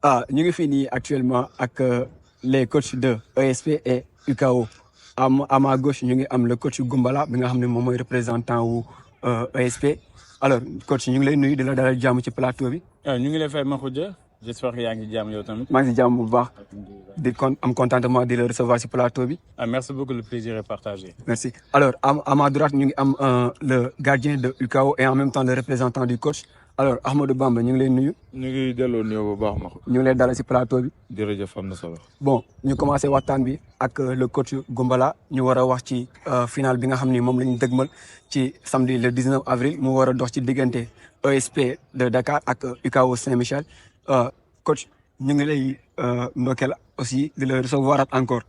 ñu ngi fii actuellement avec les coachs de ESP et UKO. À ma gauche ñu ngi am le coach Goumbala bi nga xam ne moom mooy représentant wu ESP. Alors coach ñu ngi lay nuyu di la dalal jàmm ci plateau bi. ñu ngi lay fay Makhoudia j'espère que yaa ngi jàmm yow tamit. maa ngi si jàmm bu baax. di am contentement de le recevoir ci plateau bi. Merci beaucoup, le plaisir est partagé. Merci. Alors à ma droite ñu ngi am le gardien de UKO et en même temps le représentant du coach. Alors Ahmadou Bamba ñu ngi lay nuyu. ñu ngi delloo nuyoo bu baax ma ko. ñu ngi lay dalal ci plateau bi. jërëjëf am na solo. Bon ñu commencé waxtaan bi ak le coach Goumbala ñu war a wax ci final bi nga xam ni moom la ñu dëgmal ci samedi le 19 avril mu war a dox ci diggante ESP de Dakar ak UKO Saint-Michel. Coach ñu ngi lay ndokkeel aussi di la recevoir encore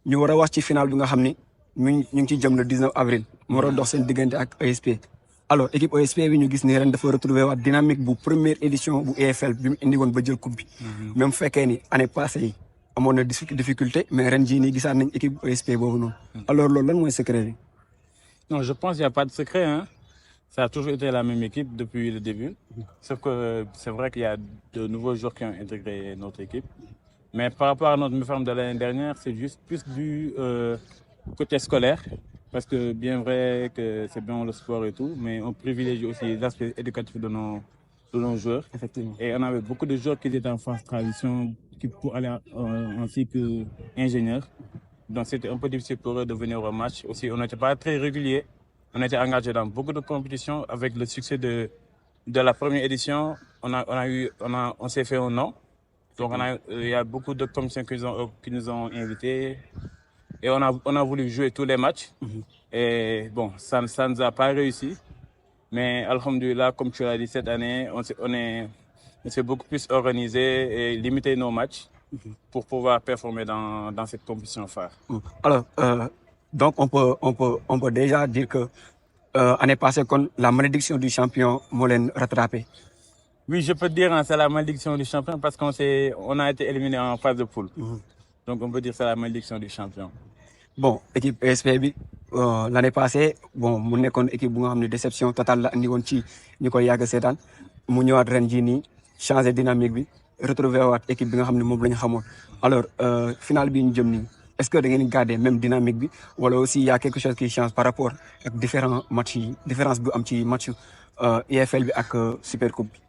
ñu war a wax ci final bi nga xam ni ñu ngi ci jëm le 19 avril mu war a dox seen diggante ak ESP. Alors équipe ESP bi ñu gis ni ren dafa retrouver waat dynamique bu première édition bu EFL bi mu indi woon ba jël coupe bi. Même fekkee ni année passée yi amoon na difficulté mais ren jii nii gisaat nañ équipe ESP boobu noonu. Alors loolu lan mooy secret bi. Non, je pense qu'il n'y a pas de secret, hein. Ça a toujours été la même équipe depuis le début. Sauf que c'est vrai qu'il y a de nouveaux joueurs qui ont intégré notre équipe. Mais par rapport à notre méforme de l'année dernière, c'est juste plus du côté scolaire. Parce que bien vrai que c'est bien le sport et tout, mais on privilégie aussi l'aspect éducatif de nos joueurs. Effectivement. Et on avait beaucoup de joueurs qui étaient en phase transition pour aller en cycle ingénieur. Donc c'était un peu difficile pour eux de venir au match. Aussi, on n'était pas très régulier. On était engagé dans beaucoup de compétitions. Avec le succès de la première édition, on s'est fait un nom. Donc il y a beaucoup de commissions qui nous ont invités. Et on a voulu jouer tous les matchs. Et bon, ça ne nous a pas réussi. Mais alhamdoulilah, comme tu l'as dit, cette année, on s'est beaucoup plus organisé et limité nos matchs pour pouvoir performer dans cette compétition phare. Alors, donc on peut déjà dire que l'année passée, la malédiction du champion m'a rattrapé. Oui, je peux dire que c'est la malédiction du champion parce qu'on a été éliminé en phase de poule. Donc on peut dire que c'est la malédiction du champion. Bon, équipe ESP l'année passée, bon, mu nekkoon équipe bu nga xam ne déception totale la andi woon ci ñu koy yàgg seetaan mu ñëwaat ren jii nii changer dynamique bi retrouver waat équipe bi nga xam ne moom la ñu xamoon. Alors final bi ñu jëm nii est-ce que da ngeen garder même dynamique bi wala aussi il y a quelque chose qui change par rapport ak différents matchs yi différence bu am ci match EFL bi ak Super Coupe bi.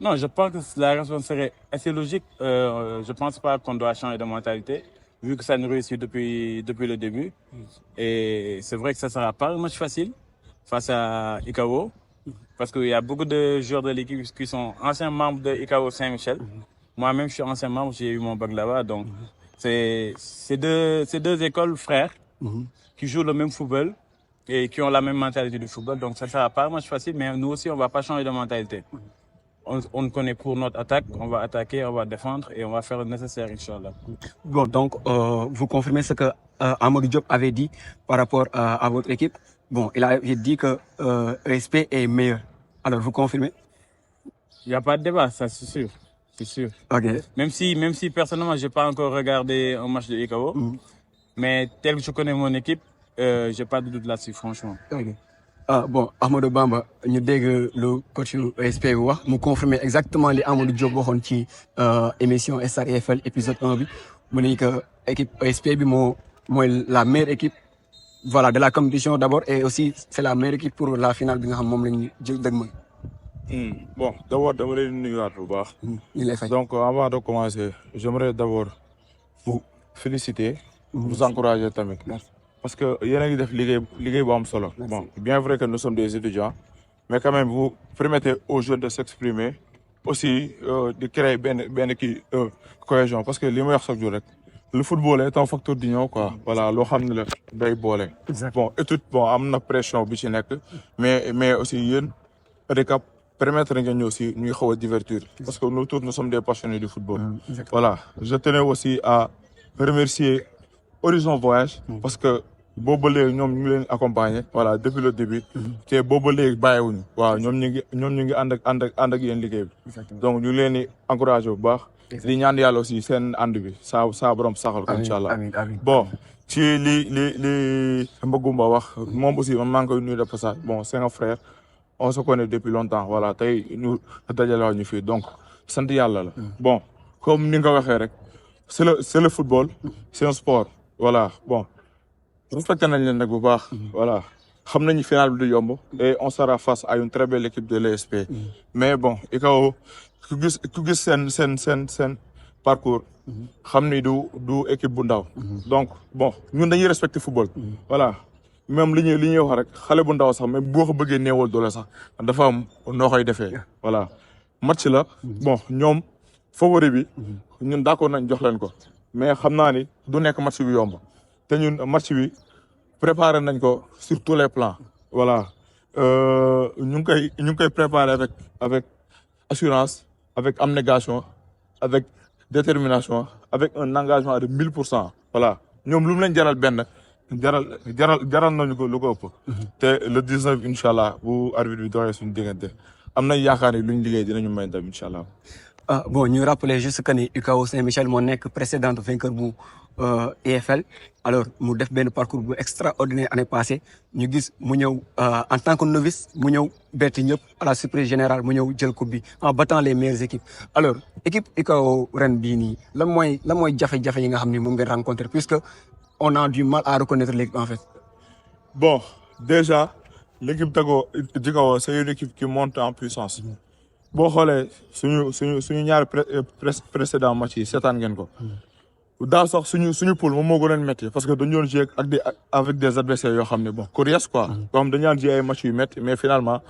Non, je pense que la réponse serait assez logique. Je pense pas qu'on doit changer de mentalité, vu que ça nous réussit depuis le début. Et c'est vrai que ça sera pas un match facile face à IKO, parce qu'il y a beaucoup de joueurs de l'équipe qui sont anciens membres de IKO Saint-Michel. Moi-même, je suis ancien membre, j'ai eu mon bac là-bas. Donc, c'est deux écoles frères qui jouent le même football et qui ont la même mentalité du football. Donc, ça sera pas un match facile, mais nous aussi, on va pas changer de mentalité. On connaît pour notre attaque, on va attaquer, on va défendre et on va faire le nécessaire, Inch'Allah. Bon, donc, vous confirmez ce que Amadou Diop avait dit par rapport à votre équipe. Bon, il a dit que ESP est meilleur. Alors, vous confirmez? Il n'y a pas de débat, ça c'est sûr. C'est sûr. Okay. Même si personnellement, je n'ai pas encore regardé un match de IKO, mais tel que je connais mon équipe, je n'ai pas de doute là-dessus, franchement. Okay. Bon, Ahmadou Bamba, ñu dégg le coach ESP bi wax mu confirmer exactement li Amadou Diop waxoon ci émission Star EFL épisode 1 bi mu ne que équipe ESP bi mooy la meilleure équipe voilà de la compétition d'abord et aussi c'est la meilleure équipe pour la finale bi nga xam moom lañu dëgmal. Bon, d'abord dama leen nuyuwaat bu baax. ñu lay fay. Donc avant de commencer, j'aimerais d'abord vous féliciter, vous encourager tamit. Merci. Parce que yéen a ngi def liggéey bu am solo. Bon, bien vrai que nous sommes des étudiants, mais quand même vous permettez aux jeunes de s'exprimer, aussi de créer benn cohésion parce que li may wax chaque jour rek le football est un facteur d'union quoi. Voilà loo xam ne la day boole. Bon étude bon am na pression bi ci nekk mais aussi yéen RECAP permettre ngeen ñu aussi ñuy xaw a divertir parce que nous tous nous sommes des passionnés du football. Voilà, je tenais aussi à remercier Horizon Voyage parce que boobu léegi ñoom ñu ngi leen accompagner voilà depuis le début te boobu léegi bàyyiwuñu waaw ñoom ñu ngi ànd ak yéen liggéey bi donc ñu ngi leen di encourager bu baax di ñaan yàlla aussi seen ànd bi saa borom saxal ko inchallah. Bon ci li Mbagumba wax moom aussi man maa ngi koy nuyu de passage bon c'est un frère on se connaît depuis longtemps voilà tey ñu dajale ñu fii donc sant yàlla la. Bon comme ni nga ko waxee rek c'est le football c'est un sport voilà bon respecté nañ leen nag bu baax voilà xam nañu final bi du yomb et on sera face à une très belle équipe de l'ESP mais bon ICAO ku gis seen parcours xam ni du équipe bu ndaw donc bon ñun dañuy respecter football voilà même li ñuy wax rek xale bu ndaw sax même boo ko bëggee néewal doole sax dafa am noo koy defee voilà match la bon ñoom favori bi ñun d'accord nañ jox leen ko mais xam naa ni du nekk match bi yomb te ñun match bi préparé nañ ko sur tous les plans voilà ñu ngi koy préparé avec assurance avec abnégation avec détermination avec un engagement de 1000%. Voilà ñoom lu mu leen jaral benn jaral nañu ko lu ko ëpp. te le 19 incha allah bu arbitre bi doxee suñu diggante am nañ yaakaar ni luñ liggéey dinañu may ndam incha allah. Bon ñu rappeler juste que ni UCAO Saint-Michel moo nekk précédent vainqueur bu EFL alors mu def benn parcours bu extraordinaire année passée ñu gis mu ñëw en tant que novice mu ñëw bett ñëpp à la surprise générale mu ñëw jël coupe bi en battant les meilleures équipes alors équipe UCAO ren bii nii lan mooy jafe-jafe yi nga xam ni moom ngeen rencontré puisque on a du mal à reconnaître l'équipe en fait. Bon déjà l'équipe d'UCAO c'est une équipe qui monte en puissance. boo xoolee suñu ñaari précédent match yi seetaan ngeen ko daaw sax suñu poule moom moo gënoon métti parce que dañu doon jouer avec des adversaires yoo xam ne bon coriaces quoi. yoo xam dañu daan jouer ay match yu métti mais finalement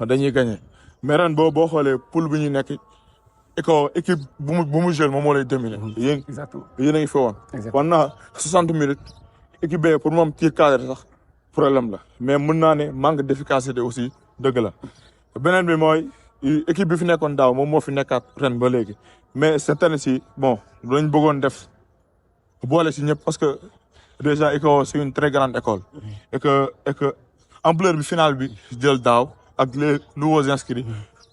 dañuy gagné mais ren boo xoolee poule bi ñu nekk équipe bu mu jël moom moo lay dominer. Exactement yéen a ngi fi woon. pendant 60 minutes équipe B pour moom tir cadré sax problème la mais mën naa ne manque d'efficacité aussi dëgg la beneen bi mooy. équipe bi fi nekkoon daaw moom moo fi nekkaat ren ba léegi mais cette année ci bon dañ bëggoon def boole ci ñëpp parce que déjà ICAO c'est une très grande école et que ampleur bi finale bi jël daaw ak les nouveaux inscrits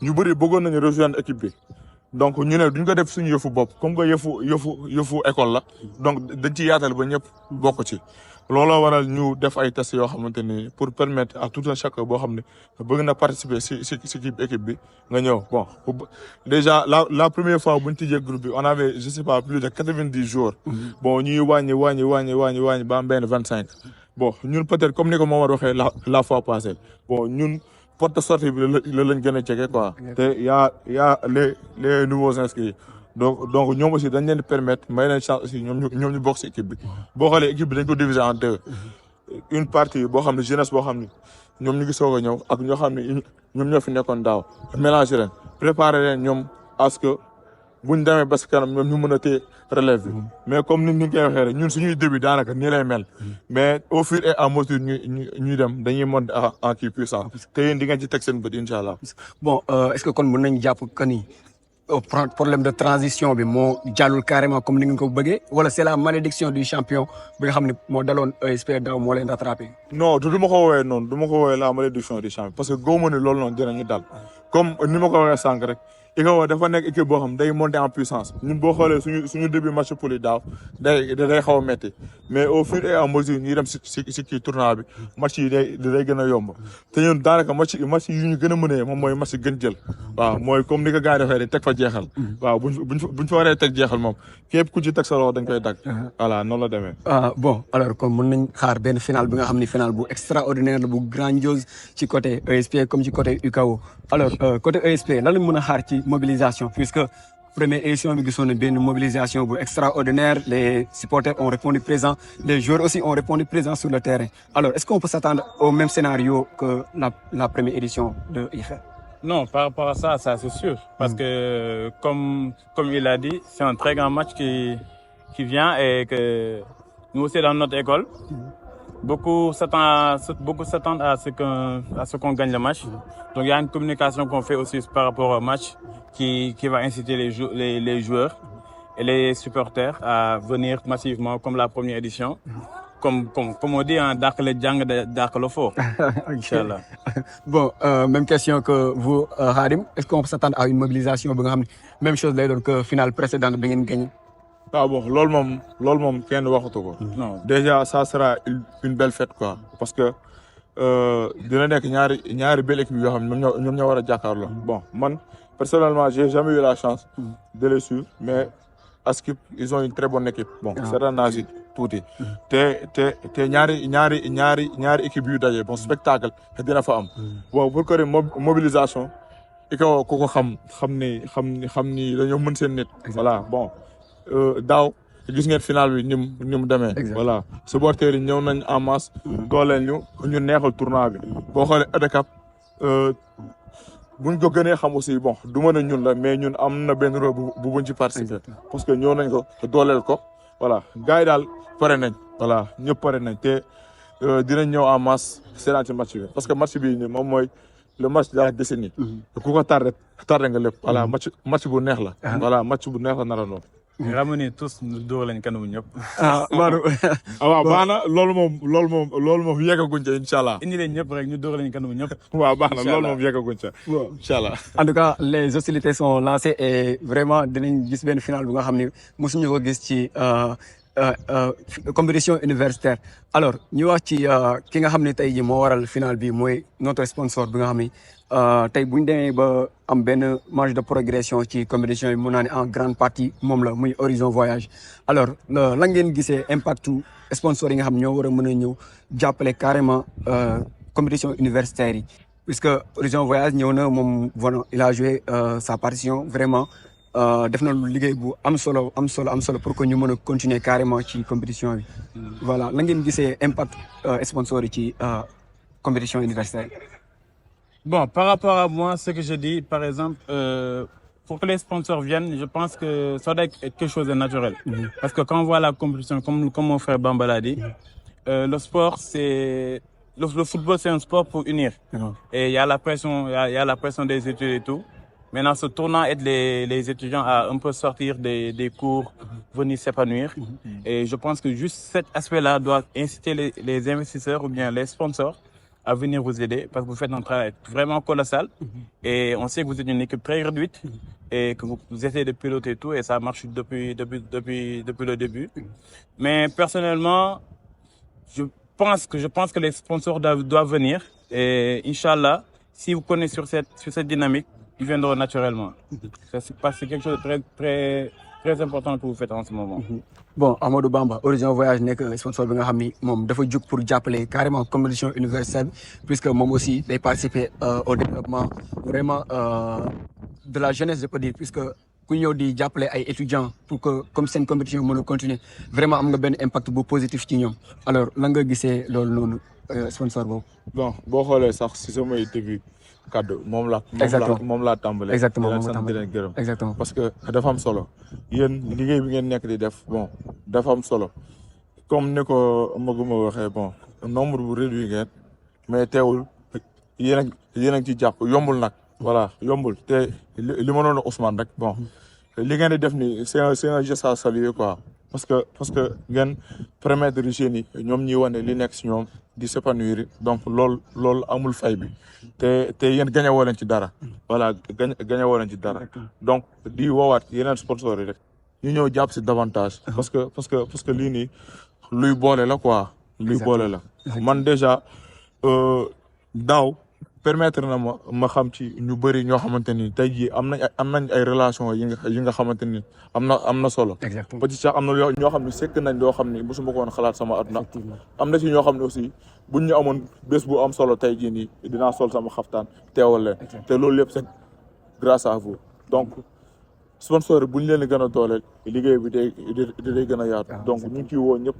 ñu bëri bëggoon nañu rejoindre équipe bi donc ñu ne duñ ko def suñu yëfu bopp comme que yëfu école la donc dañ ci yaatal ba ñëpp bokk ci looloo waral ñu def ay tests yoo xamante ni pour permettre à tout un chacun boo xam ne bëgg na participer si équipe bi nga ñëw bon déjà la première fois bu ñu tijjee groupe bi on avait je sais pas plus de 90 jours. bon ñuy wàññi ba am benn 25. bon ñun peut-être comme ni ko Momar waxee la fois passée bon ñun porte de sortie bi la lañ gën a jege quoi. te y a les nouveaux inscrits. donc ñoom aussi dañ leen permettre may leen chance aussi ñoom ñu bokk ci équipe bi boo xoolee équipe bi dañ ko diviser en deux une partie boo xam ne jeunesse boo xam ne ñoom ñu ngi soog a ñëw ak ñoo xam ne ñoom ñoo fi nekkoon daaw mélanger leen préparer leen ñoom à ce que buñ demee ba ci kanam ñoom ñu mën a téye relève bi mais comme ni ñu koy waxee rek ñun suñuy début daanaka nii lay mel mais au fur et à mesure ñuy dem dañuy monter en kii puissance te yéen di ngeen ci teg seen bët incha allah. bon est-ce que kon mën nañu jàpp que ni problème de transition bi moo jàllul carrément comme ni ngeen ko bëggee wala c'est la malédiction du champion bi nga xam ne moo daloon ESP daaw moo leen rattrapé. non du ma ko woowee noonu du ma ko woowee la malédiction du champion parce que góob ni loolu noonu dinañu dal comme ni ma ko waxee sànq rek ICAO dafa nekk équipe boo xam day monter en puissance ñun boo xoolee suñu début match poule yi daaw day xaw a métti mais au fur et à mesure ñuy dem si kii tournoi bi match yi day gën a yomb te ñun daanaka match yi ñu gën a mënee moom mooy match gën jël waaw mooy comme ni ko gars yi defee rek teg fa jeexal waaw buñ fa waree teg jeexal moom képp ku ci teg sa loxo dañ koy dagg voilà noonu la demee. bon alors kon mën nañ xaar benn final bi nga xam ne final bu extraordinaire la bu grandiose ci côté ESP comme ci côté UCAO alors côté ESP lan lañ mën a xaar ci mobilisation puisque première édition bi gisoon na benn mobilisation bu extraordinaire les supporters ont répondu présent les joueurs aussi ont répondu présent sur le terrain alors est-ce qu'on peut s'attendre au même scénario que la première édition de IFL? Non, par rapport à ça c'est sûr parce que comme il a dit c'est un très grand match qui vient et que nous aussi dans notre école beaucoup s'attendent à ce qu'on gagne le match. Donc il y a une communication qu'on fait aussi par rapport au match qui va inciter les joueurs et les supporters à venir massivement comme la première édition. Comme on dit, dàq le jàng dàq le fort. Inch'Allah. Bon, même question que vous, Khadim. Est-ce qu'on peut s'attendre à une mobilisation même chose lay doon que finale précédente bi ngeen gagné? Ah bon loolu moom kenn waxatu ko. Non déjà ça sera une belle fête quoi parce que dina nekk ñaari belle équipe yoo xam ne ñoom ñoo war a jàkkaarloo. Bon man personnellement j'ai jamais eu la chance de les suivre mais Askip ils ont une très bonne équipe bon seetaan naa si tuuti te ñaari équipe yu daje bon spectacle dina fa am bon pour que mobilisation i ko ku ko xam ni dañoo mën seen nit voilà bon daaw gis ngeen final bi ni mu demee voilà supporters yi ñëw nañ en masse dooleel ñu neexal tournoi bi boo xoolee EDCAP buñ ko gënee xam aussi bon du mën a ñun la mais ñun am na benn rôle bu buñ ci participer parce que ñëw nañ ko dooleel ko voilà gars yi daal pare nañ voilà ñëpp pare nañ te dinañ ñëw en masse seetaan ci match bi parce que match bi ni moom mooy le match de la décennie ku ko tardé nga lépp voilà match bu neex la voilà match bu neex la nar a noonu ramener tous ñu dóor lañ kanamu ñëpp. Badou. waaw baax na loolu moom yeggaguñ ca incha allah. indi leen ñëpp rek ñu dóor lañ kanamu ñëpp. waaw baax na loolu moom yeggaguñ ca. incha allah. En tout cas les hostilités sont lancées et vraiment dinañ gis benn final bu nga xam ne mosuñu ko gis ci compétition universitaire. alors ñu wax ci ki nga xam ne tey jii moo waral final bi mooy notre sponsor bi nga xam ne tey bu ñu demee ba am benn marge de progression ci compétition yi mun naa ne en grande partie moom la muy Horizon Voyage. alors lan ngeen gisee impactu sponsor yi nga xam ñoo war a mën a ñëw jàppale carrément compétition universitaire yi. puisque Horizon Voyage ñëw na moom voilà il a joué sa partition vraiment def na lu liggéey bu am solo pour que ñu mën a continuer carrément ci compétition bi. voilà la ngeen gisee impact sponsor yi ci compétition universitaire. Bon, par rapport à moi, ce que je dis, par exemple, pour que les sponsors viennent, je pense que ça doit être quelque chose de naturel. Parce que quand on voit la compétition, comme mon frère Bamba l'a dit, le sport, c'est le football, c'est un sport pour unir. Et il y a la pression, il y a la pression des études et tout. Maintenant, ce tournant aide les étudiants à un peu sortir des cours, venir s'épanouir. Et je pense que juste cet aspect-là doit inciter les investisseurs ou bien les sponsors à venir vous aider parce que vous faites un travail vraiment colossal et on sait que vous êtes une équipe très réduite et que vous essayez de piloter tout et ça marche depuis le début. Mais personnellement, je pense que les sponsors doivent venir et Inch'Allah, si vous connaissez sur cette dynamique, ils viendront naturellement. C'est quelque chose de très, très, très important que vous faites en ce moment. Bon, Amadou Bamba, Horizon Voyage nekk sponsor bi nga xam ni moom dafa jug pour jàppale carrément compétition universitaire bi puisque moom aussi day participer au développement vraiment de la jeunesse je peux dire puisque ku ñëw di jàppale ay étudiants pour que comme seen compétition mën a continuer vraiment am nga benn impact bu positif ci ñoom alors lan nga gisee loolu noonu sponsor boobu. bon boo xoolee sax si samay début kaddu moom laa tàmbalee. exactement moom la sant di leen gërëm. exactement parce que dafa am solo yéen liggéey bi ngeen nekk di def bon dafa am solo comme ni ko Maguma waxee bon nombre bu réduit ngeen mais teewul yéen a ngi ci jàpp yombul nag. voilà yombul te li ma doon Ousmane rek bon li ngeen di def ni c'est un geste à saluer quoi parce que ngeen permettre jeunes yi ñoom ñuy wane li nekk si ñoom di s'épanouir donc loolu amul fay bi te yéen gañe woo leen ci dara voilà gañe woo leen ci dara donc di woowaat yeneen sponsors yi rek ñu ñëw jàpp si davantage parce que lii nii luy boole la quoi luy boole la man déjà daaw permettre na ma xam ci ñu bëri ñoo xamante ni tey jii am nañ ay relation yi nga xamante ni am na solo. exactement peut-être sax am na ñoo xam ne sekk nañ loo xam ni mosuma ko woon xalaat sama àdduna. am na si ñoo xam ne aussi buñ ñu amoon bés bu am solo tey jii nii dinaa sol sama xaftaan teewal leen. te loolu yëpp c'est grâce à vous donc sponsor yi buñ leen gën a dooleel liggéey bi day gën a yaatu. donc ñu ngi ciy woo ñëpp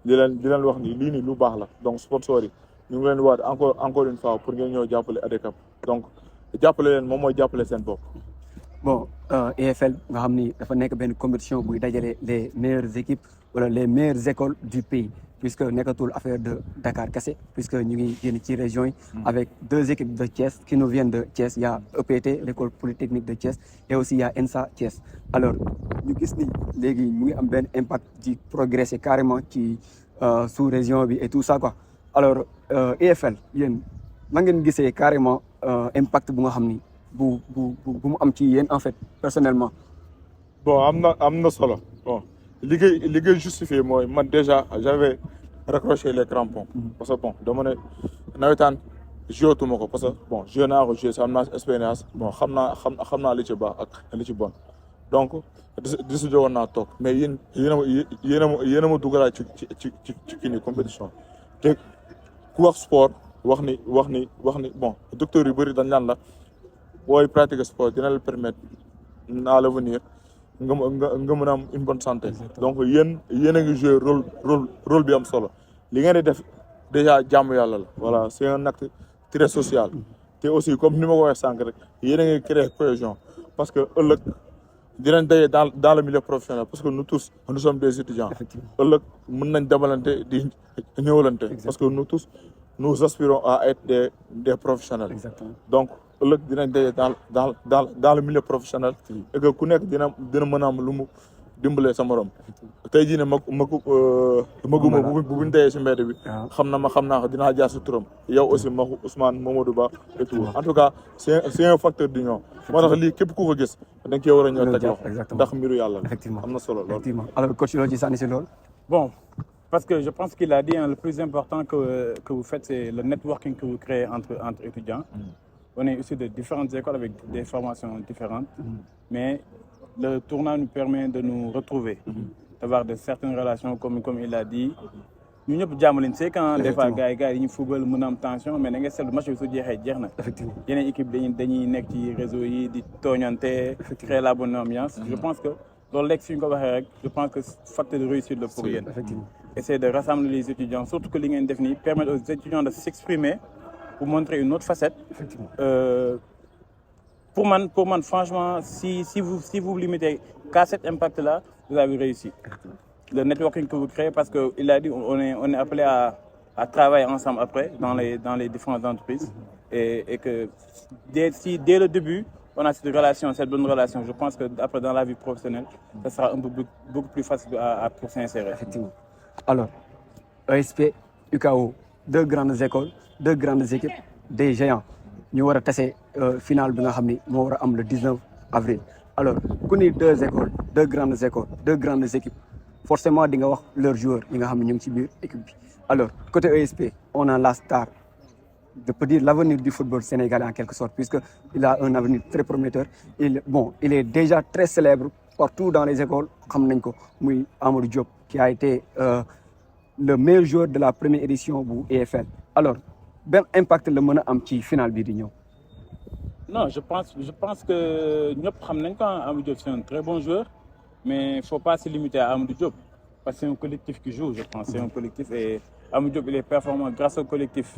di leen wax ni lii nii lu baax la donc sponsor yi. ñu ngi leen di waat encore une fois pour ngeen ñëw jàppale ADCAP donc jàppale leen moom mooy jàppale seen bopp. bon EFL nga xam ni dafa nekk benn compétition buy dajale les meilleures équipes wala les meilleures écoles du pays puisque nekkatul affaire de Dakar kese puisque ñu ngi génn ci région yi. avec deux équipes de Thiès qui nous viennent de Thiès il y a EPT l'école polytechnique de Thiès et aussi il y a ENSA Thiès alors ñu gis ni léegi mu ngi am benn impact di progresser carrément ci sous région bi et tout ça quoi. alors EFL yéen na ngeen gisee carrément impact bu nga xam ni bu mu am ci yéen en fait personnellement. bon am na solo bon liggéey justifié mooy man déjà j'avais raccroché les crampons. parce que bon dama ne nawetaan jouetuma ko parce que bon joué naa ko joué am naa expérience bon xam naa li ci baax ak li ci bon donc décidé woon naa toog mais yéen a ma dugalaat ci kii nii compétition te ku wax sport wax ni bon docteur yu bëri dañ naan la booy pratiquer sport dina la permettre à l'avenir nga mën a am une bonne santé. donc yéen a ngi jouer rôle bi am solo li ngeen di def déjà jàmm yàlla la. voilà c'est un acte très social. te aussi comme ni ma ko waxee sànq rek yéen a ngi créer cohésion parce que ëllëg dinañ daje dans le milieu professionnel parce que nous tous nous sommes des étudiants. ëllëg mën nañ demalante di ñëwalante. parce que nous tous nous aspirons à être des professionnels. Exactement. donc ëllëg dinañ daje dans le milieu professionnel. et que ku nekk dina mën a am lu mu dimbalee sa morom. tey jii ne maguma bu buñ dayee si mbedd bi. xam naa ko dinaa jaar si turam. yow aussi Maxu Ousmane Mamadou Ba et tout. en tout cas c'est un facteur d'union. moo tax lii képp ku ko gis da nga cee war a ñëw teg loxo ndax mbiru yàlla la. effectivement am na solo lool. effectivement alors coach loo ci sànni si loolu. Bon, parce que je pense qu'il a dit, le plus important que vous faites, c'est le networking que vous créez entre étudiants. On est issus de différentes écoles avec des formations différentes, mais le tournoi nous permet de nous retrouver, d'avoir de certaines relations, comme il a dit. Nous ñëpp jàmm lañ c'est quand des fois gars yi ñu football mën a am tension mais da ngay seetlu match bi su jeexee jeex na. effectivement yeneen équipe dañuy nekk ci réseau yi di tooñante, créer la bonne ambiance. Je pense que loolu lekk suñ ko waxee rek je pense que facteur de réussite la pour yéen. Essayer de rassembler les étudiants surtout que li ngeen def nii permettre aux étudiants de s'exprimer pour montrer une autre facette. effectivement pour man franchement si vous limitez qu'à cet impact là vous avez réussi. Le networking que vous créez parce que il a dit on est appelé à travailler ensemble après dans les différentes entreprises et que dès le début on a cette bonne relation. Je pense que après dans la vie professionnelle, ça sera beaucoup plus facile pour s'insérer. Effectivement. Alors, ESP, UKO, deux grandes écoles, deux grandes équipes, des géants. Nous allons passer finale le 19 avril. Alors, nous avons deux écoles, deux grandes équipes. Forcément, nous avons leurs joueurs, nous avons équipe. Alors, côté ESP, on a la star. Je peux dire l'avenir du football sénégalais en quelque sorte, puisqu'il a un avenir très prometteur. Il est déjà très célèbre partout dans les écoles, comme Amadou Diop, qui a été le meilleur joueur de la première édition du EFL. Alors, quel impact le mën a am ci final bi di ñëw? Non, je pense que ñëpp xam nañ ko Amadou Diop c'est un très bon joueur, mais il ne faut pas se limiter à Amadou Diop, parce que c'est un collectif qui joue, je pense. C'est un collectif et Amadou Diop il est performant grâce au collectif.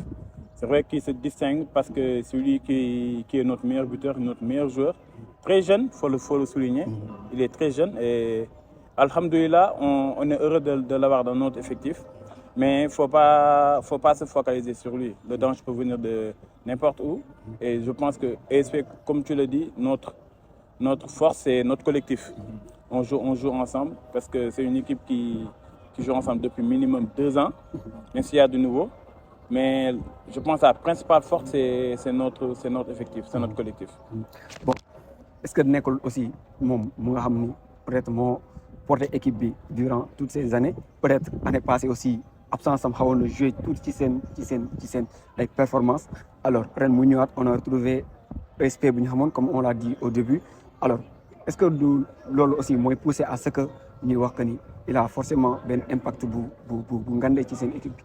C'est vrai qu'il se distingue parce que c'est lui qui est notre meilleur buteur, notre meilleur joueur. Très jeune, faut le souligner. Il est très jeune et alhamdoulilah, on est heureux de l'avoir dans notre effectif. Mais il ne faut pas se focaliser sur lui. Le danger peut venir de n'importe où. Et je pense que ESP, comme tu le dis, notre force, c'est notre collectif. On joue ensemble parce que c'est une équipe qui joue ensemble depuis minimum 2 ans, même s'il y a de nouveau. Mais je pense que la principale force, c'est notre effectif, c'est notre collectif. Bon, est-ce que Nekol aussi, peut-être porté équipe durant toutes ces années, peut-être l'année passée aussi, absence de jouer toutes les performances. Alors, on a retrouvé ESP comme on l'a dit au début. Alors, est-ce que l'OL aussi m'a poussé à ce que il a forcément un impact pour cette équipe?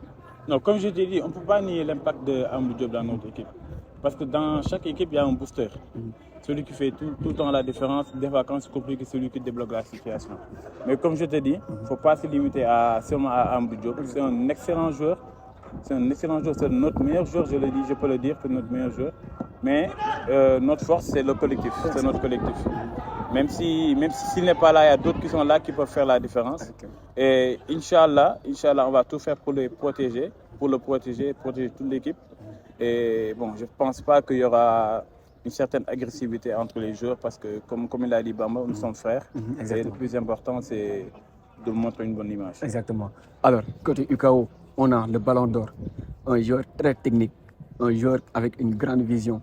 Non, comme je t'ai dit, on ne peut pas nier l'impact de Amadou Diop dans notre équipe. Parce que dans chaque équipe, il y a un booster. Celui qui fait tout le temps la différence, des fois quand c'est compliqué, c'est celui qui débloque la situation. Mais comme je t'ai dit, il ne faut pas se limiter seulement à Amadou Diop. C'est un excellent joueur. C'est notre meilleur joueur, je peux le dire, c'est notre meilleur joueur. Mais notre force, c'est le collectif. C'est notre collectif. Même s'il n'est pas là, il y a d'autres qui sont là qui peuvent faire la différence. Et Inch'Allah, on va tout faire pour le protéger toute l'équipe. Et bon, je ne pense pas qu'il y aura une certaine agressivité entre les joueurs parce que, comme il a dit Bamba, nous sommes frères. Et le plus important, c'est de montrer une bonne image. Exactement. Alors, côté UKO, on a le Ballon d'Or, un joueur très technique, un joueur avec une grande vision,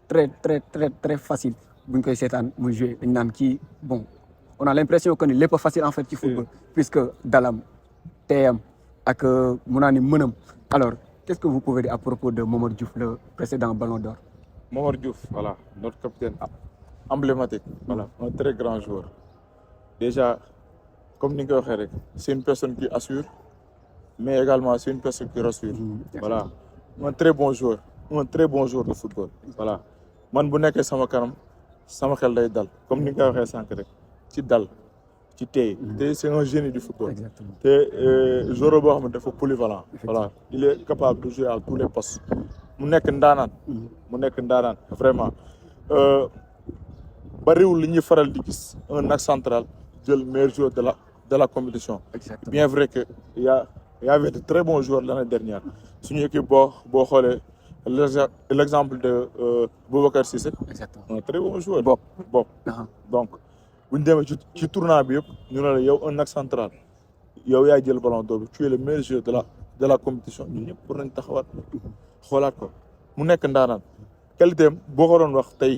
très facile. Bon, on a l'impression qu'il n'est pas facile en fait du football, puisque Dalam, TM, et Mounani Mounam. Alors, qu'est-ce que vous pouvez dire à propos de Mamadou Diouf, le précédent Ballon d'Or? Mamadou Diouf, voilà, notre capitaine emblématique, voilà, un très grand joueur. déjà comme ni nga ko waxee rek c'est une personne qui assure mais également c'est une personne qui rassure. Voilà un très bon joueur de football. Voilà man bu nekkee sama kanam sama xel day dal comme ni nga ko waxee sànq rek ci dal ci tey te c'est un génie du football. Exactement. te joueur boo xam ne dafa polyvalent. Voilà il est capable de jouer à tous les postes. mu nekk ndaanaan vraiment bariwul li ñuy faral di gis un axe central jël meilleur joueur de la compétition. Exactement. Bien vrai que y avait de très bons joueurs l'année dernière suñu équipe boo xoolee l'exemple de Boubacar Cissé. Exactement. Un très bon joueur. Bopp. Donc bu ñu demee ci tournoi bi yëpp ñu ne la yow un axe central yow yaay jël ballon d'or bi tu es le meilleur joueur de la compétition ñun ñëpp pour nañ taxawaat xoolaat ko mu nekk ndaanaan qualité am boo ko doon wax tey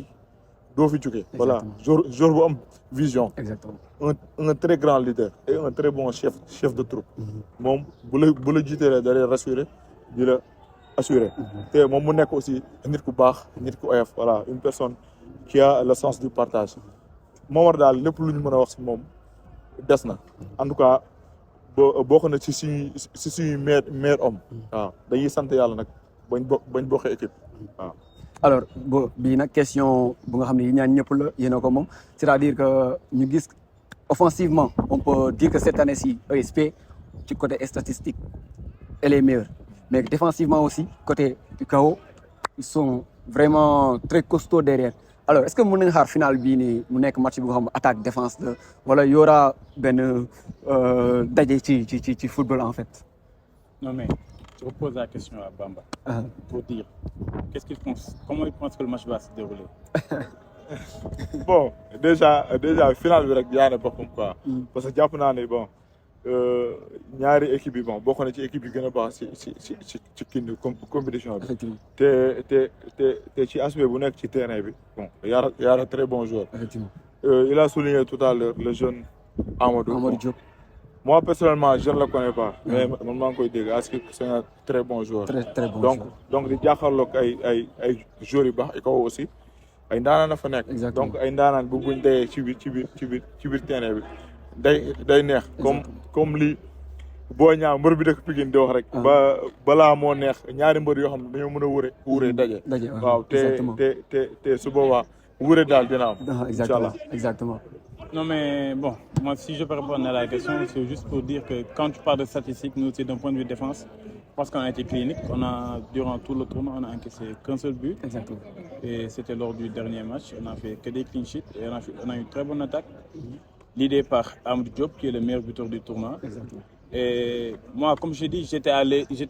doo fi jógee. Voilà joueur bu am vision. Exactement. un très grand leader et un très bon chef de troupe. moom bu la jiitelee da lay rassurer di la assurer. te moom mu nekk aussi nit ku baax nit ku oyof voilà une personne qui a le sens du partage. Momar daal lépp lu ñu mën a wax si moom des na en tout cas bokk na ci suñuy meilleur homme. waaw dañuy sant yàlla nag bañ bokkee équipe waaw. Alors bii nag question bu nga xam ne yi ñaan ñëpp la yéen a ko moom c'est-à-dire que ñu gis offensivement on peut dire que cette année-ci ESP ci côté statistique elle est meilleure mais défensivement aussi côté UCAO ils sont vraiment très costauds derrière. Alors est-ce que mën nañu xaar final bii nii mu nekk match bi nga xam attaque défense la wala y aura benn daje ci football en fait. Non mais je repose la question à Bamba pour dire qu'est-ce qu'il pense, comment il pense que le match va se dérouler. Bon déjà final bi rek yaa ne boppam quoi. Parce que jàpp naa ne bon ñaari équipe yi bon bokk na ci équipe yi gën a baax ci kii compétition bi. Effectivement. te ci aspect bu nekk ci terrain bi bon y a de très bons joueurs. Effectivement. Il a souligné tout à l'heure le jeune Amadou Diop. Moi personnellement je ne le connais pas. mais man maa ngi koy dégg est-ce que c'est un très bon joueur. Très bon joueur. donc di jàkkaarloog ay joueurs yu baax ECHO aussi ay ndaanaan na fa nekk. Exactement. donc ay ndaanaan bu buñ dayee ci biir terrain bi day neex. comme li boo ñaaw mbër bi dëkk Pikine di wax rek. balaa moo neex ñaari mbër yoo xam ne dañoo mën a wure daje. waaw te su boobaa wure daal dina am. Exactement. Exactement. Non mais bon, moi si je peux répondre à la question, c'est juste pour dire que quand tu parles de statistiques, nous c'est d'un point de vue défense, parce qu'on a été clinique, durant tout le tournoi, on a encaissé qu'un seul but. Exactement. Et c'était lors du dernier match, on a fait que des clean sheets et on a eu une très bonne attaque. L'idée par Amadou Diop, qui est le meilleur buteur du tournoi. Exactement. Et moi, comme je dis, j'étais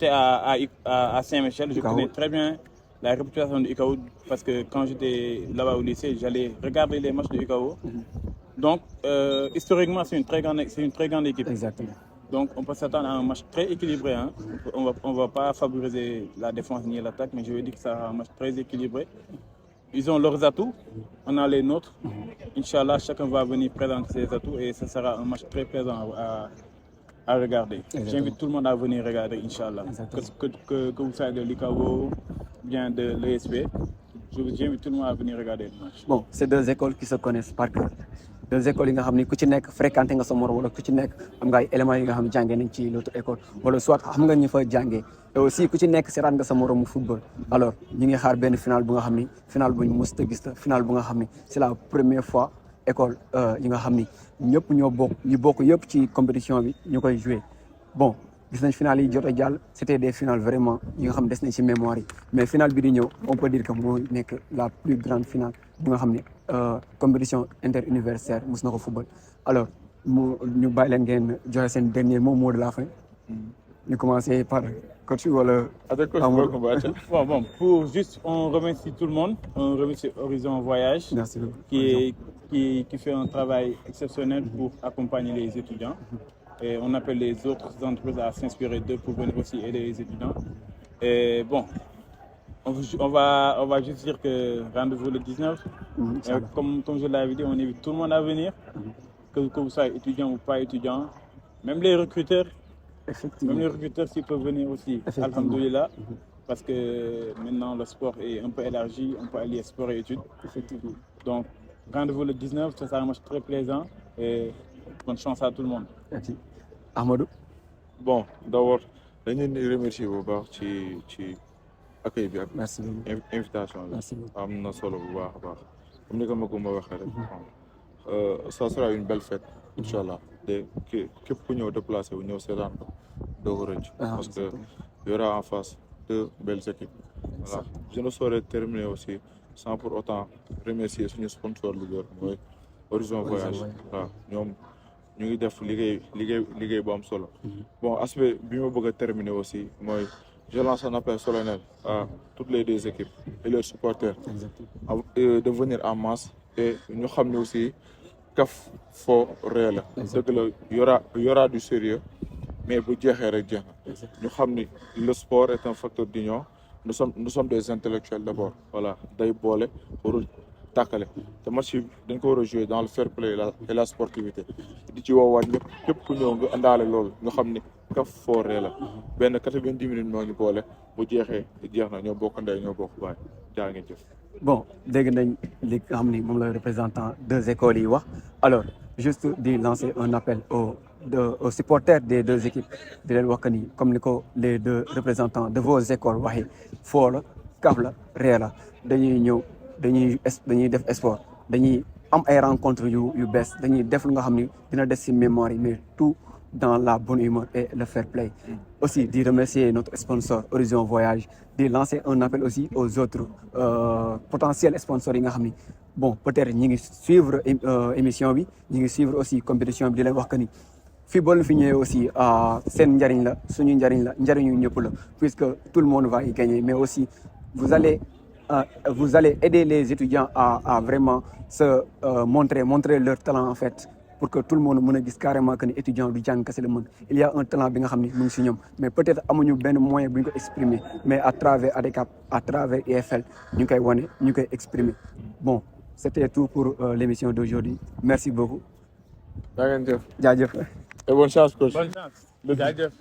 à Saint-Michel, je connais très bien la réputation de UCAO parce que quand j'étais là-bas au lycée, j'allais regarder les matchs de UCAO. Donc, historiquement, c'est une très grande équipe. Exactement. Donc, on peut s'attendre à un match très équilibré. Hein. On va pas favoriser la défense ni l'attaque, mais je veux dire que ça sera un match très équilibré. Ils ont leurs atouts, on a les nôtres. Inch'Allah, chacun va venir présenter ses atouts et ce sera un match très plaisant à regarder. J'invite tout le monde à venir regarder, Inch'Allah. Que vous soyez de l'UCAO, bien de l'ESP. J'invite tout le monde à venir regarder le match. Bon, c'est deux écoles qui se connaissent par cœur. Deux écoles yi nga xam ne ku ci nekk fréquenté nga sa morom wala ku ci nekk am nga ay éléments yi nga xam ne jàngee nañ ci l'autre école wala soit xam nga ñi fa jàngee et aussi ku ci nekk seetaan nga sa moromu football. Alors ñi ngi xaar benn final bu nga xam ni final bu ñu mës a gis la final bu nga xam ni c'est la première fois école yi nga xam ni ñëpp ñoo bokk yëpp ci compétition bi ñu koy jouer. Bon gis nañ final yi jot a jàll c'était des finales vraiment yi nga xam des nañ ci mémoire yi mais final bi di ñëw on peut dire que moo nekk la plus grande finale bu nga xam ni compétition interuniversitaire mos na ko football. Alors ñu bàyyi leen ngeen joxe seen dernier mot de la fin. ñu commencer par coach wala. Bon, pour juste on remercie tout le monde, on remercie Horizon Voyage. Merci beaucoup. qui fait un travail exceptionnel pour accompagner les étudiants. Et on appelle les autres entreprises à s'inspirer d'eux pour venir aussi aider les étudiants. Et bon, on va juste dire que rendez-vous le 19. Comme je l'avais dit, on invite tout le monde à venir, que vous soyez étudiant ou pas étudiant. Même les recruteurs, s'ils peuvent venir aussi, alhamdoulilah. Parce que maintenant le sport est un peu élargi, on peut allier sport et études. Donc rendez-vous le 19, ça sera un match très plaisant. Et bonne chance à tout le monde. merci Ahmadou. bon d'abord dañ leen di remercier bu baax ci accueil bi ak merci beaucoup invitation bi. merci beaucoup. am na solo bu baax a baax comme ni ko Macoumba waxee rek. ça sera une belle fête incha allah te képp ku ñëw déplacé wu ñëw seetaan ko doo ko rëcc. parce que y aura en face deux belles équipes. voilà je ne saurais terminer aussi sans pour autant remercier suñu sponsor leader mooy Horizon Voyage. waaw ñoom ñu ngi def liggéey bu am solo. bon aspect bi ma bëgg a terminer aussi mooy je lance un appel solennel à toutes les deux équipes et leurs supporters de venir en masse et ñu xam ne aussi kaf fo réel la. dëgg la y aura du sérieux mais bu jeexee rek jeex na. ñu xam ni le sport est un facteur d'union. nous sommes des intellectuels d'abord voilà day boole warul tàkkale te match yi dañ ko war a jouer dans le fair play et la sportivité di ci woowaat ñëpp képp ku ñëw nga àndaale loolu nga xam ni kaf fooree la benn 90 minutes moo ñu boole bu jeexee jeex na ñoo bokk ndey ñoo bokk baay jaa ngeen jëf. bon dégg nañ li nga xam ni moom la représentant deux écoles yi wax alors juste di lancer un appel aux supporters des deux équipes di leen wax que ni comme ni ko les deux représentants de vos écoles waxee foo la kaf la ree la dañuy ñëw dañuy def sport dañuy am ay rencontres yu bees dañuy def lu nga xam ni dina des ci mémoire yi mais tout dans la bonne humeur et le fair play. Aussi di remercier notre sponsor Horizon Voyage di lancer un appel aussi aux autres potentiels sponsors yi nga xam ni bon peut-être ñi ngi suivre émission bi ñi ngi suivre aussi compétition bi di leen wax que ni fii boo fi ñëwee aussi seen njariñ la suñu njariñ la njariñu ñëpp la puisque tout le monde va y gagner mais aussi vous allez aider les étudiants à vraiment se montrer leur talent en fait pour que tout le monde mën a gis carrément que ni étudiant du jàng kese la mën il y a un talent bi nga xam ni mu ngi si ñoom mais peut-être amuñu benn moyen bu ñu ko exprimer mais à travers ADCAP à travers IFL ñu koy wane ñu koy exprimer bon c'était tout pour l'émission d'aujourd'hui merci beaucoup. yaa ngeen jëf jaajëf. et bonne chance coach. Bonne chance. jaajëf.